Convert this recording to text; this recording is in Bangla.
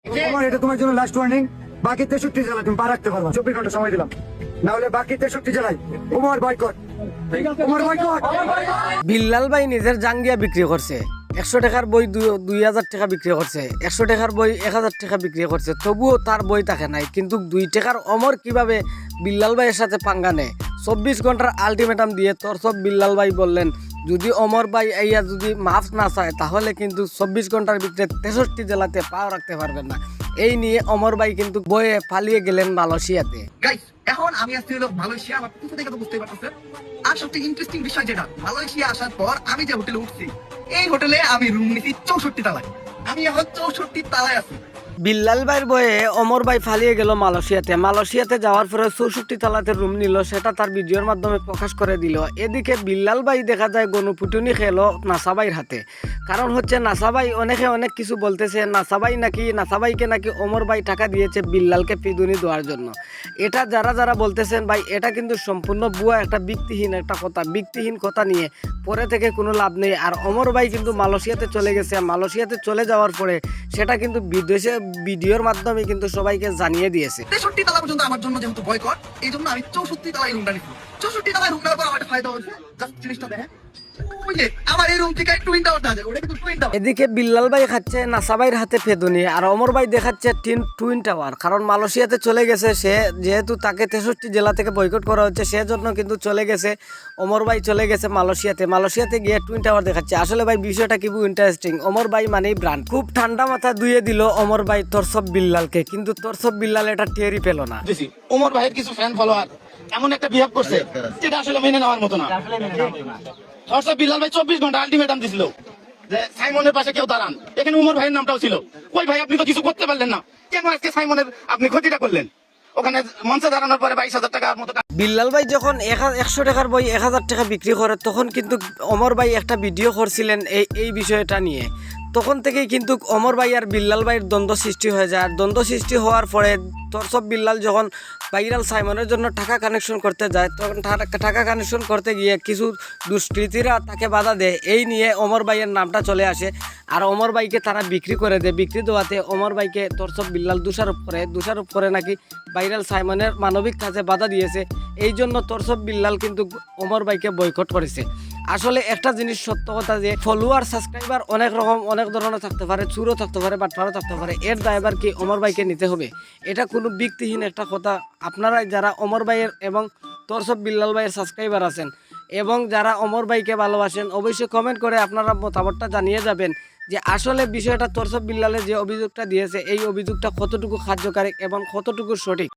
তোমার এটা তোমার জন্য লাস্ট ওয়ার্নিং। বাকি 63 জেলা তুমি পা রাখতে পারবা, 24 ঘন্টা সময় দিলাম, না হলে বাকি 63 জেলায় উমর বয়কট, উমর বয়কট। বিল্লাল ভাই নিজের জাঙ্গিয়া বিক্রি করছে, 100 টাকার বই 2000 টাকা বিক্রি করছে, 100 টাকার বই 1000 টাকা বিক্রি করছে, তবুও তার বই থাকে নাই। কিন্তু 2 টাকার অমর কিভাবে বিল্লাল ভাইয়ের সাথে পাঙ্গা নেয়? 24 ঘন্টার আলটিমেটাম দিয়ে সব বিল্লাল ভাই বললেন যদি অমর ভাই আইয়া যদি মাফ না চায় তাহলে কিন্তু 24 ঘন্টার ভিতরে 63 জেলাতে পাও রাখতে পারবেন না। এই নিয়ে অমর ভাই কিন্তু বয়ে পালিয়ে গেলেন মালয়েশিয়াতে। গাইস, এখন আমি আসছি হলো মালয়েশিয়া। আমার কিছু থেকে তো বুঝতে পারতেছেন। আর সবচেয়ে ইন্টারেস্টিং বিষয় যেটা, মালয়েশিয়া আসার পর আমি যে হোটেলে উঠছি, এই হোটেলে আমি রুম নিছি 64 তলায়। আমি এখন 64 তলায় আছি। বিল্লাল ভাইয়ের বয়ে অমর ভাই পালিয়ে গেল মালয়েশিয়াতে। মালয়েশিয়াতে যাওয়ার পরে 64 তলাতে রুম নিল, সেটা তার ভিডিওর মাধ্যমে প্রকাশ করে দিল। এদিকে বিল্লাল ভাই দেখা যায় গণপুটুনি খেলো নাসাবাইয়ের হাতে। কারণ হচ্ছে নাসাবাই অনেকে অনেক কিছু বলতেছে, নাসাবাইকে নাকি অমর ভাই টাকা দিয়েছে বিল্লালকে পিদুনি দেওয়ার জন্য। এটা যারা যারা বলতেছেন ভাই, এটা কিন্তু সম্পূর্ণ ভুয়া, একটা ভিত্তিহীন একটা কথা। ভিত্তিহীন কথা নিয়ে পরে থেকে কোনো লাভ নেই। আর অমর ভাই কিন্তু মালয়েশিয়াতে চলে গেছে। মালয়েশিয়াতে চলে যাওয়ার পরে সেটা কিন্তু বিদেশে ভিডিওর মাধ্যমে কিন্তু সবাইকে জানিয়ে দিয়েছে। 63 তলা পর্যন্ত আমার জন্য যেহেতু বয়কট, এই জন্য আমি 64 তলায় রুমটা নিচ্ছি। 64 তলায় রুম নেওয়ার পর আমার একটা ফায়দা হয়েছে। জাস্ট জিনিসটা দেখেন, ওই যে আমার এই রুম থেকে টুইন টাওয়ার দেখা যায়, ওটা কিন্তু টুইন টাওয়ার। এদিকে বিল্লাল ভাই খাচ্ছে নাসাবাইয়ের হাতে ফেদুনি, আর অমর ভাই দেখাচ্ছে টুইন টাওয়ার। কারণ মালয়েশিয়াতে চলে গেছে সে, যেহেতু তাকে 63 জেলা থেকে বয়কট করা হচ্ছে, সেজন্য কিন্তু চলে গেছে অমর ভাই, চলে গেছে মালয়েশিয়াতে গিয়ে টুইন টাওয়ার দেখাচ্ছে। আসলে ভাই বিষয়টা কি ইন্টারেস্টিং। অমর ভাই মানেই ব্র্যান্ড। খুব ঠান্ডা মাথা ধুয়ে দিল অমর ভাই তরসব বিল্লালকে, কিন্তু তরসব বিল্লাল এটা টেরই পেল না। ওমর ভাইয়ের কিছু ফ্যান ফলোয়ার এমন একটা বিহেভ করছে যেটা আসলে মেনে নেওয়ার মতো না। ধর্ষক বিল্লাল ভাই 24 ঘন্টা আলটিমেটাম দিছিল যে সাইমনের পাশে কেউ দাঁড়ান। এখানে উমর ভাইয়ের নামটাও ছিল। কই ভাই, আপনি তো কিছু করতে পারলেন না, কেন আজকে সাইমনের আপনি ক্ষতিটা করলেন? ওখানে মঞ্চে দাঁড়ানোর পরে 22,000 টাকার মতো। বিল্লাল ভাই যখন 100 টাকার বই 1000 টাকা বিক্রি করে, তখন কিন্তু অমর ভাই একটা ভিডিও করছিলেন এই বিষয়টা নিয়ে। তখন থেকেই কিন্তু অমর ভাই আর বিল্লাল ভাইয়ের দ্বন্দ্ব সৃষ্টি হয়ে যায়। আর দ্বন্দ্ব সৃষ্টি হওয়ার পরে তরসব বিল্লাল যখন ভাইরাল সাইমনের জন্য টাকা কানেকশন করতে যায়, তখন টাকা কানেকশন করতে গিয়ে কিছু দুষ্কৃতীরা তাকে বাধা দেয়। এই নিয়ে অমর ভাইয়ের নামটা চলে আসে, আর অমর ভাইকে তারা বিক্রি করে দেয়। বিক্রি দেওয়াতে অমর ভাইকে তরসব বিল্লাল দোষারোপ করে নাকি ভাইরাল সাইমনের মানবিক কাজে বাধা দিয়েছে। এই জন্য তরসব বিল্লাল কিন্তু অমর ভাইকে বয়কট করেছে। আসলে একটা জিনিস সত্য কথা, যে ফলোয়ার সাবস্ক্রাইবার অনেক ধরনের থাকতে পারে, চুরও থাকতে পারে, বাটপারও থাকতে পারে। এর দায়ভার কি অমর ভাইকে নিতে হবে? এটা কোনো ভিত্তিহীন একটা কথা। আপনারা যারা অমর ভাইয়ের এবং তরসব বিল্লাল ভাইয়ের সাবস্ক্রাইবার আছেন এবং যারা অমর ভাইকে ভালোবাসেন, অবশ্যই কমেন্ট করে আপনারা মতামতটা জানিয়ে যাবেন যে আসলে বিষয়টা তরসব বিল্লালের যে অভিযোগটা দিয়েছে, এই অভিযোগটা কতটুকু কার্যকারী এবং কতটুকু সঠিক।